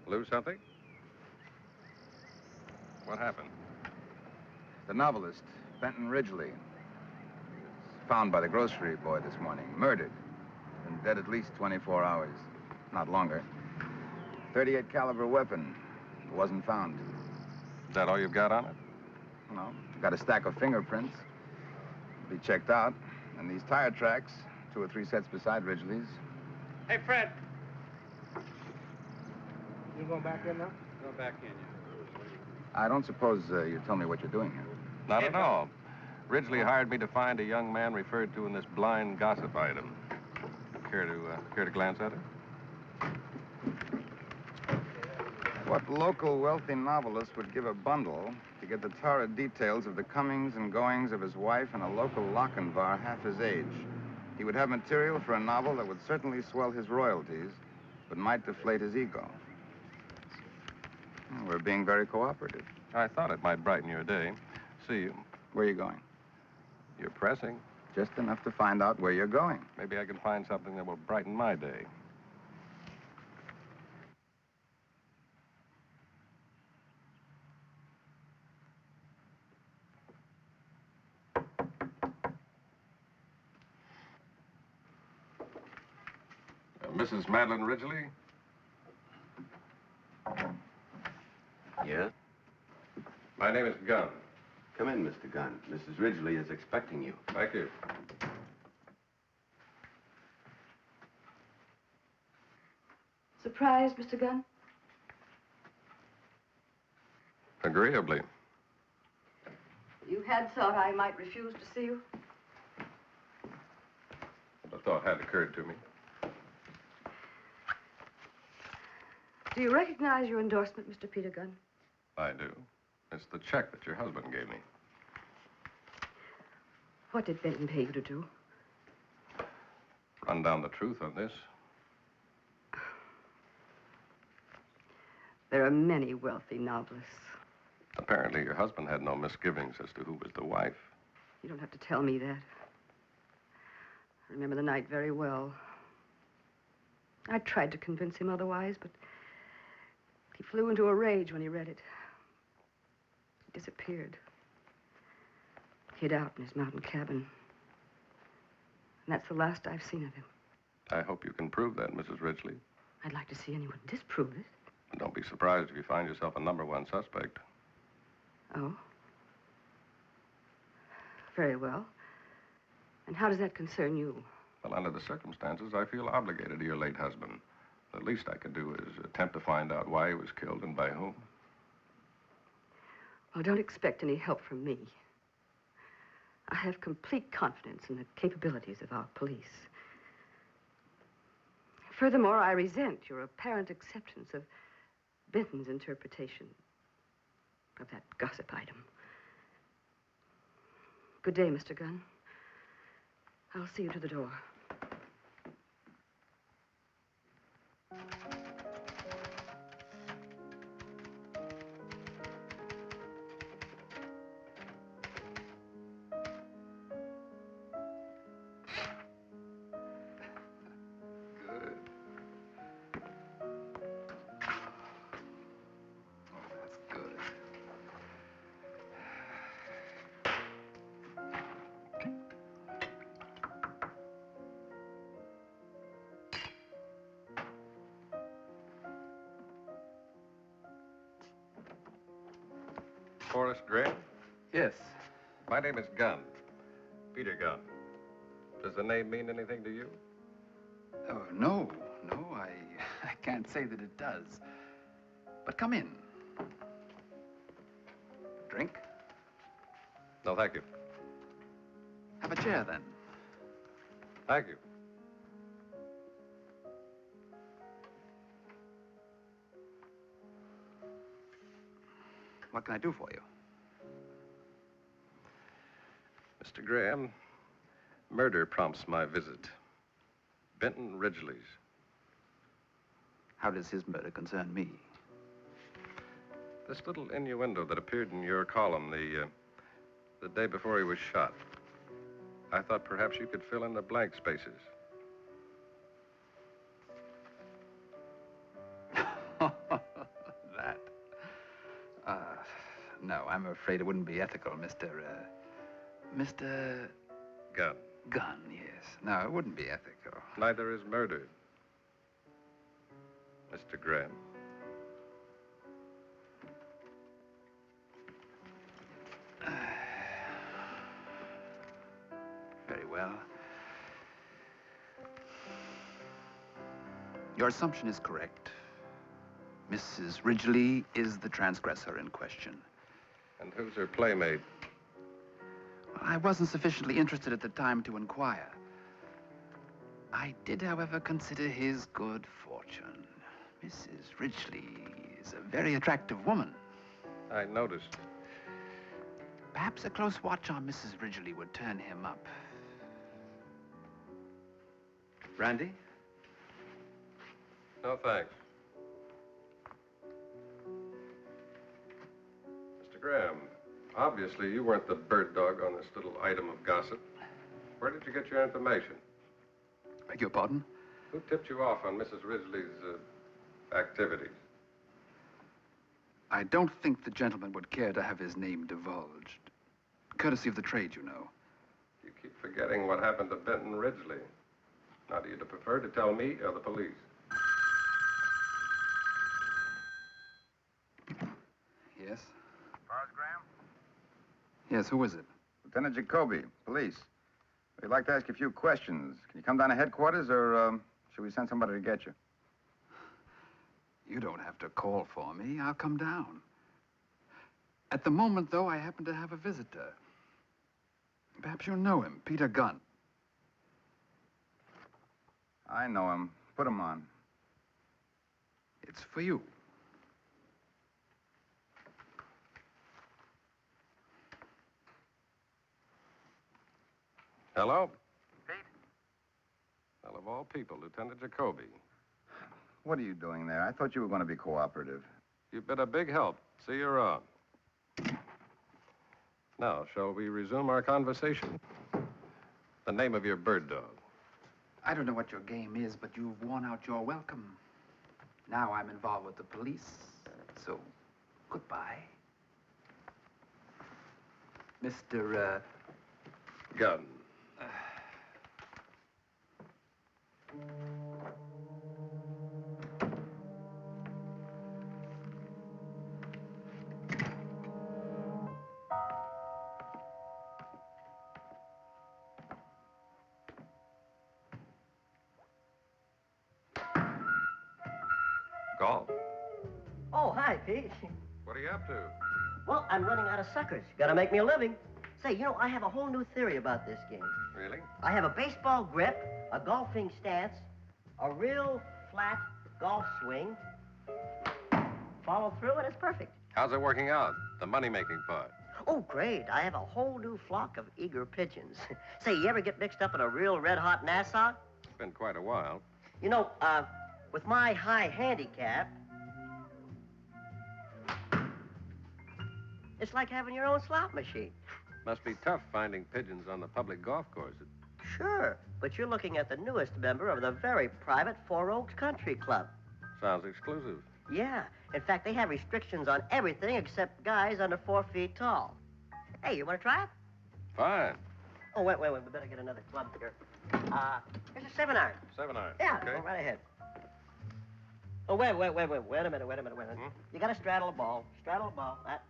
Lose something? What happened? The novelist, Benton Ridgely, was found by the grocery boy this morning, murdered. Been dead at least 24 hours, not longer. .38 caliber weapon wasn't found. Is that all you've got on it? No, got a stack of fingerprints. Be checked out. And these tire tracks, 2 or 3 sets beside Ridgely's. Hey, Fred. You going back in now? Go back in, I don't suppose you tell me what you're doing here. Not at all. Ridgely hired me to find a young man referred to in this blind gossip item. Care to glance at it? What local wealthy novelist would give a bundle to get the torrid details of the comings and goings of his wife in a local Lochinvar half his age? He would have material for a novel that would certainly swell his royalties, but might deflate his ego. We're being very cooperative. I thought it might brighten your day. See, where are you going? You're pressing. Just enough to find out where you're going. Maybe I can find something that will brighten my day. Mrs. Madeline Ridgely? Yes? My name is Gunn. Come in, Mr. Gunn. Mrs. Ridgely is expecting you. Thank you. Surprised, Mr. Gunn? Agreeably. You had thought I might refuse to see you? The thought had occurred to me. Do you recognize your endorsement, Mr. Peter Gunn? I do. It's the check that your husband gave me. What did Benton pay you to do? Run down the truth on this. There are many wealthy novelists. Apparently, your husband had no misgivings as to who was the wife. You don't have to tell me that. I remember the night very well. I tried to convince him otherwise, but he flew into a rage when he read it. He disappeared. Hid out in his mountain cabin. And that's the last I've seen of him. I hope you can prove that, Mrs. Ridgely. I'd like to see anyone disprove it. And don't be surprised if you find yourself a #1 suspect. Oh? Very well. And how does that concern you? Well, under the circumstances, I feel obligated to your late husband. The least I can do is attempt to find out why he was killed and by whom. Well, don't expect any help from me. I have complete confidence in the capabilities of our police. Furthermore, I resent your apparent acceptance of Benton's interpretation of that gossip item. Good day, Mr. Gunn. I'll see you to the door. Boris Graham? Yes. My name is Gunn. Peter Gunn. Does the name mean anything to you? Oh, no. No, I can't say that it does. But come in. Drink? No, thank you. Have a chair, then. Thank you. What can I do for you? Mr. Graham, murder prompts my visit. Benton Ridgely's. How does his murder concern me? This little innuendo that appeared in your column the day before he was shot. I thought perhaps you could fill in the blank spaces. That. No, I'm afraid it wouldn't be ethical, Mr. Gunn. Gunn, yes. No, it wouldn't be ethical. Neither is murder. Mr. Graham. Very well. Your assumption is correct. Mrs. Ridgely is the transgressor in question. And who's her playmate? I wasn't sufficiently interested at the time to inquire. I did, however, consider his good fortune. Mrs. Ridgely is a very attractive woman. I noticed. Perhaps a close watch on Mrs. Ridgely would turn him up. Brandy? No, thanks. Mr. Graham, obviously you weren't the bird dog on this little item of gossip. Where did you get your information? Beg your pardon? Who tipped you off on Mrs. Ridgely's activities? I don't think the gentleman would care to have his name divulged. Courtesy of the trade, you know. You keep forgetting what happened to Benton Ridgely. Now, do you prefer to tell me or the police? Yes? Boris Graham? Yes, who is it? Lieutenant Jacoby, police. We'd like to ask you a few questions. Can you come down to headquarters, or should we send somebody to get you? You don't have to call for me. I'll come down. At the moment, though, I happen to have a visitor. Perhaps you know him, Peter Gunn. I know him. Put him on. It's for you. Hello? Pete? Well, of all people, Lieutenant Jacoby. What are you doing there? I thought you were going to be cooperative. You've been a big help. See you around. Now, shall we resume our conversation? The name of your bird dog. I don't know what your game is, but you've worn out your welcome. Now I'm involved with the police, so goodbye. Mr. Gunn. Golf. Oh, hi, Pete. What are you up to? Well, I'm running out of suckers. Gotta make me a living. Say, you know, I have a whole new theory about this game. Really? I have a baseball grip, a golfing stance, a real flat golf swing. Follow through, and it's perfect. How's it working out? The money-making part. Oh, great. I have a whole new flock of eager pigeons. Say, you ever get mixed up in a real red-hot Nassau? It's been quite a while. You know, with my high handicap, it's like having your own slot machine. Must be tough finding pigeons on the public golf course. Sure, but you're looking at the newest member of the very private Four Oaks Country Club. Sounds exclusive. Yeah. In fact, they have restrictions on everything except guys under 4 feet tall. Hey, you want to try it? Fine. Oh, wait. We better get another club here. Here's a 7-iron. 7-iron. Yeah, Okay. go right ahead. Oh, wait a minute. You got to straddle a ball. That's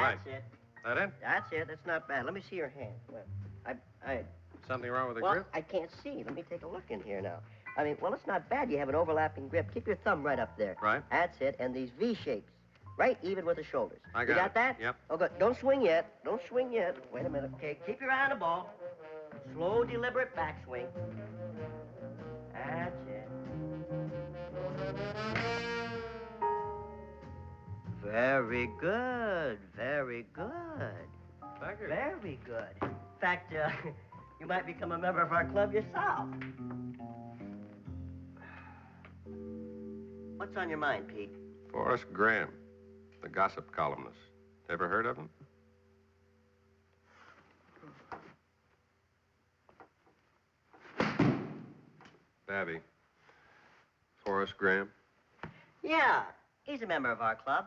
Right. it. That it? That's it. That's not bad. Let me see your hand. Well, Something wrong with the well, grip? I can't see. Let me take a look in here now. I mean, well, it's not bad. You have an overlapping grip. Keep your thumb right up there. Right. That's it. And these V shapes. Right even with the shoulders. I got You got it. that? Yep. Oh, good. Don't swing yet. Wait a minute. Okay, keep your eye on the ball. Slow, deliberate backswing. That's it. Very good. Thank you. Very good. In fact, you might become a member of our club yourself. What's on your mind, Pete? Forrest Graham, the gossip columnist. Ever heard of him? Babby. Forrest Graham. Yeah, he's a member of our club.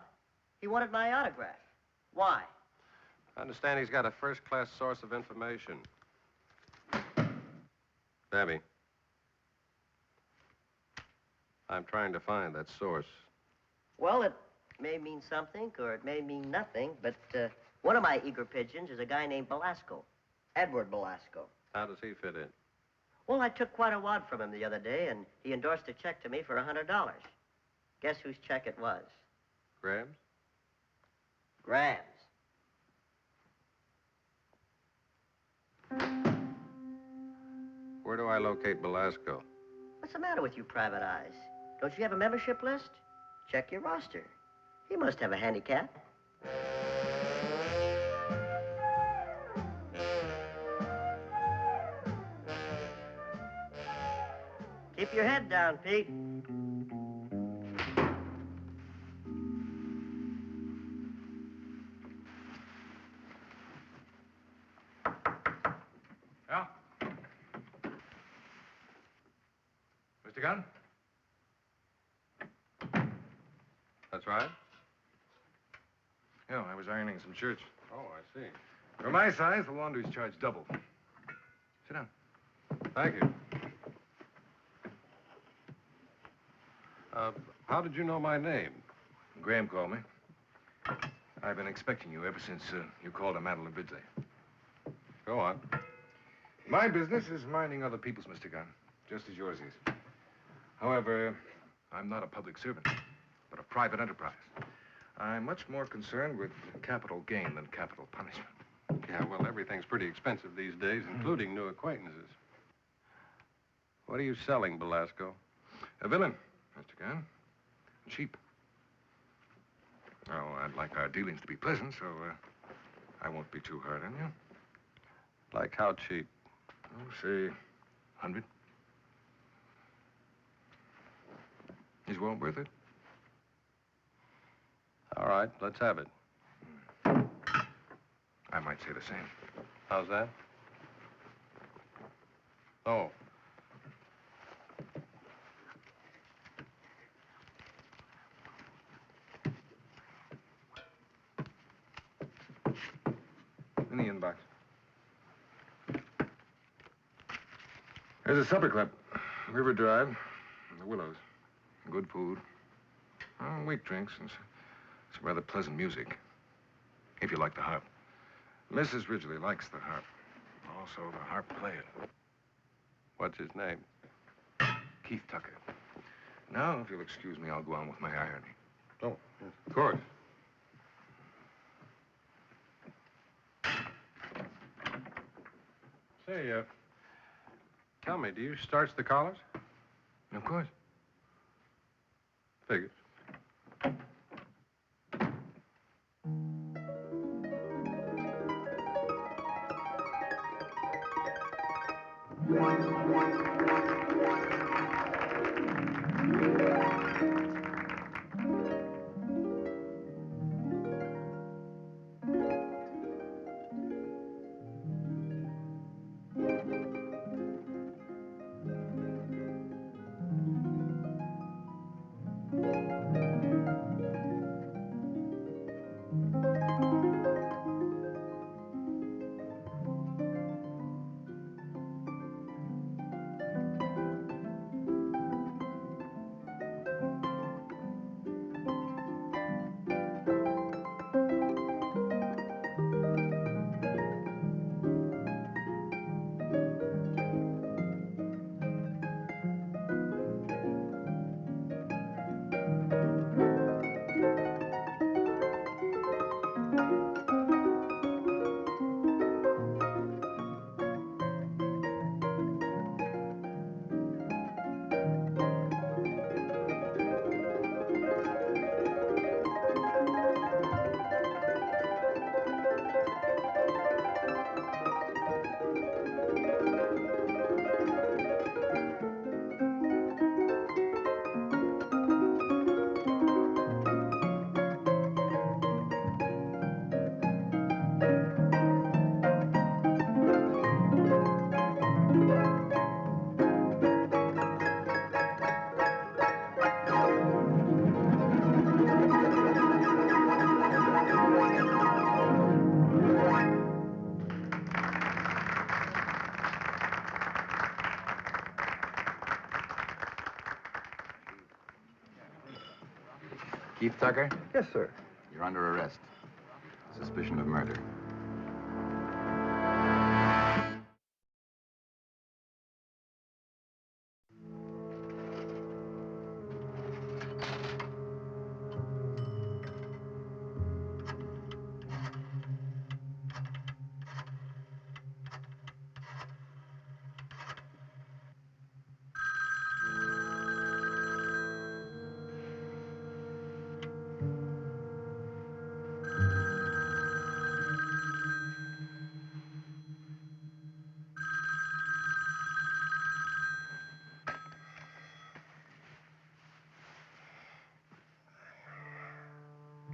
He wanted my autograph. Why? I understand he's got a first-class source of information. Babby. I'm trying to find that source. Well, it may mean something or it may mean nothing, but one of my eager pigeons is a guy named Belasco, Edward Belasco. How does he fit in? Well, I took quite a wad from him the other day, and he endorsed a check to me for $100. Guess whose check it was? Graham's? Graham's. Where do I locate Belasco? What's the matter with you private eyes? Don't you have a membership list? Check your roster. He must have a handicap. Keep your head down, Pete. Yeah? Mr. Gunn? That's right. Yeah, I was ironing some shirts. Oh, I see. For my size, the laundry's charged double. Sit down. Thank you. How did you know my name? Graham called me. I've been expecting you ever since you called on Madeline Bidley. Go on. My business is minding other people's, Mr. Gunn, just as yours is. However, I'm not a public servant, but a private enterprise. I'm much more concerned with capital gain than capital punishment. Yeah, well, everything's pretty expensive these days, including new acquaintances. What are you selling, Belasco? A villain, Mr. Gunn. Cheap. Oh, I'd like our dealings to be pleasant, so I won't be too hard on you. Like how cheap? Oh, say, 100. Is well worth it? All right, let's have it. I might say the same. How's that? Oh. In the inbox. There's a supper club. River Drive. The Willows. Good food. Weak drinks and some rather pleasant music. If you like the harp. Mrs. Ridgely likes the harp. Also the harp player. What's his name? Keith Tucker. Now, if you'll excuse me, I'll go on with my ironing. Oh, of course. Say, tell me, do you starch the collars? Of course. Figures. Keith Tucker, Yes, sir. you're under arrest. Suspicion of murder.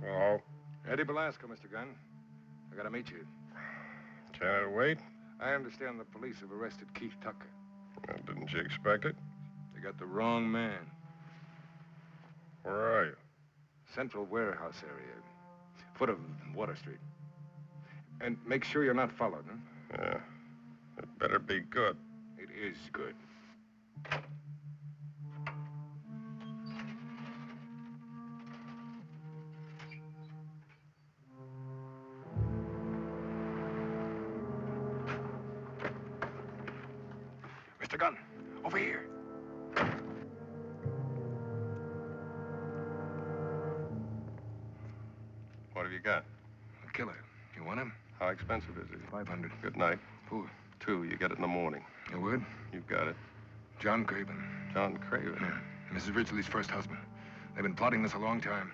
Oh, Eddie Belasco, Mr. Gunn. I gotta meet you. can it wait? I understand the police have arrested Keith Tucker. Didn't you expect it? They got the wrong man. Where are you? Central warehouse area. Foot of Water Street. And make sure you're not followed, huh? Yeah. It better be good. It is good. Mr. Gunn, over here. What have you got? A killer. You want him? How expensive is it? 500. Good night. Who? 2, you get it in the morning. You would? You've got it. John Craven. John Craven. Yeah. Mrs. Ridgely's first husband. They've been plotting this a long time.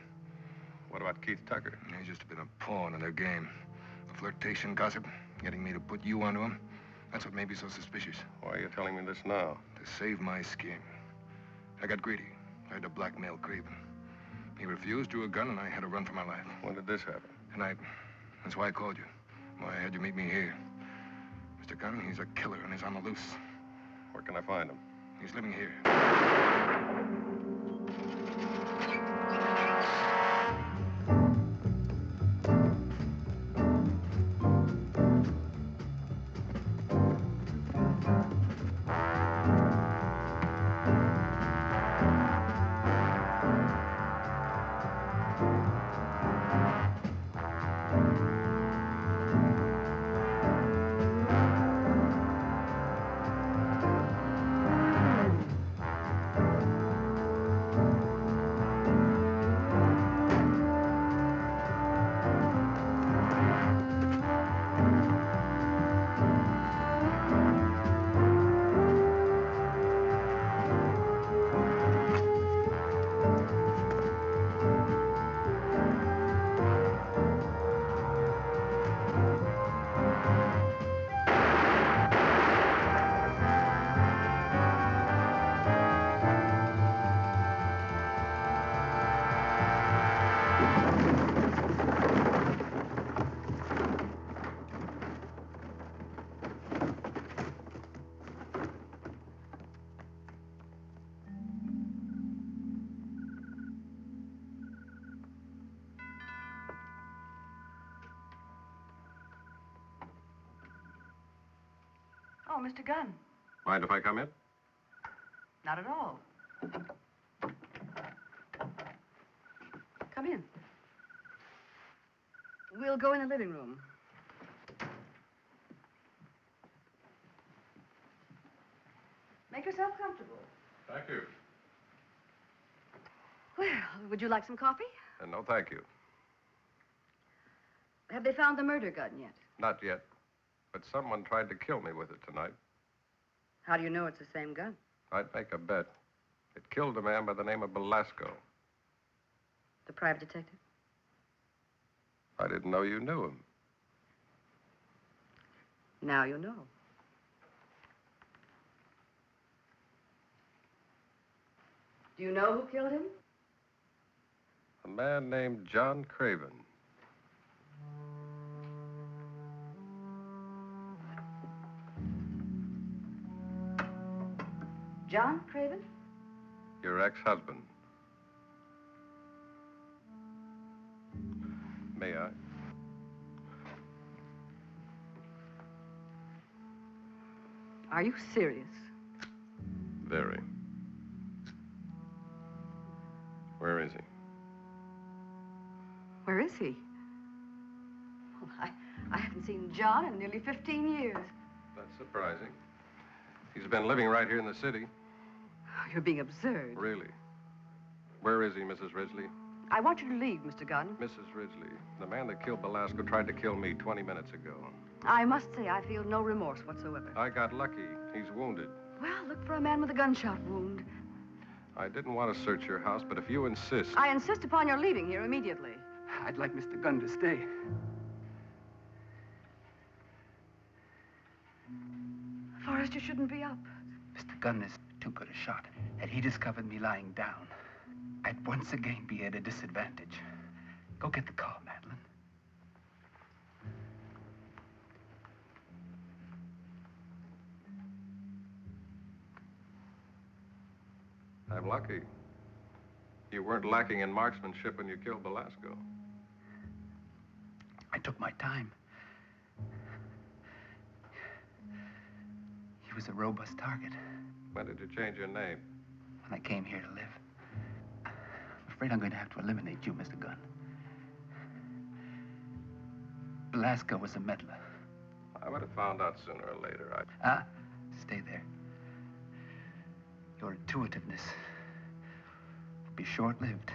What about Keith Tucker? He's just been a pawn in their game. The flirtation, gossip, getting me to put you onto him. That's what made me so suspicious. Why are you telling me this now? To save my skin. I got greedy. I had to blackmail Craven. He refused, drew a gun, and I had to run for my life. When did this happen? Tonight. That's why I called you. Why I had you meet me here. Mr. Gunn, he's a killer, and he's on the loose. Where can I find him? He's living here. Mr. Gunn. Mind if I come in? Not at all. Come in. We'll go in the living room. Make yourself comfortable. Thank you. Well, would you like some coffee? No, thank you. Have they found the murder gun yet? Not yet. But someone tried to kill me with it tonight. How do you know it's the same gun? I'd make a bet. It killed a man by the name of Belasco. The private detective? I didn't know you knew him. Now you know. Do you know who killed him? A man named John Craven. John Craven? Your ex-husband. May I? Are you serious? Very. Where is he? Where is he? Well, I haven't seen John in nearly 15 years. That's surprising. He's been living right here in the city. Oh, you're being absurd. Really? Where is he, Mrs. Ridgely? I want you to leave, Mr. Gunn. Mrs. Ridgely, the man that killed Belasco tried to kill me 20 minutes ago. I must say I feel no remorse whatsoever. I got lucky. He's wounded. Well, look for a man with a gunshot wound. I didn't want to search your house, but if you insist... I insist upon your leaving here immediately. I'd like Mr. Gunn to stay. Forrest, you shouldn't be up. Mr. Gunn is too good a shot. Had he discovered me lying down, I'd once again be at a disadvantage. Go get the car, Madeline. I'm lucky. You weren't lacking in marksmanship when you killed Belasco. I took my time. He was a robust target. When did you change your name? When I came here to live. I'm afraid I'm going to have to eliminate you, Mr. Gunn. Belasco was a meddler. I would have found out sooner or later. Stay there. Your intuitiveness will be short-lived.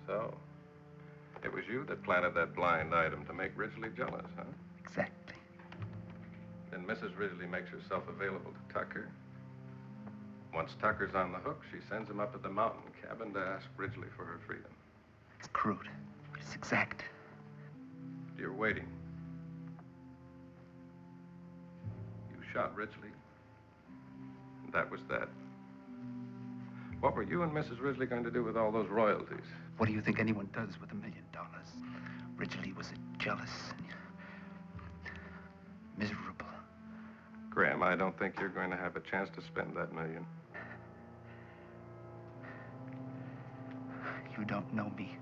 So, it was you that planted that blind item to make Ridgely jealous, huh? Exactly. Then Mrs. Ridgely makes herself available to Tucker. Once Tucker's on the hook, she sends him up to the mountain cabin to ask Ridgely for her freedom. It's crude. It's exact. You're waiting. You shot Ridgely. And that was that. What were you and Mrs. Ridgely going to do with all those royalties? What do you think anyone does with $1 million? Ridgely was jealous and miserable. Graham, I don't think you're going to have a chance to spend that $1 million. You don't know me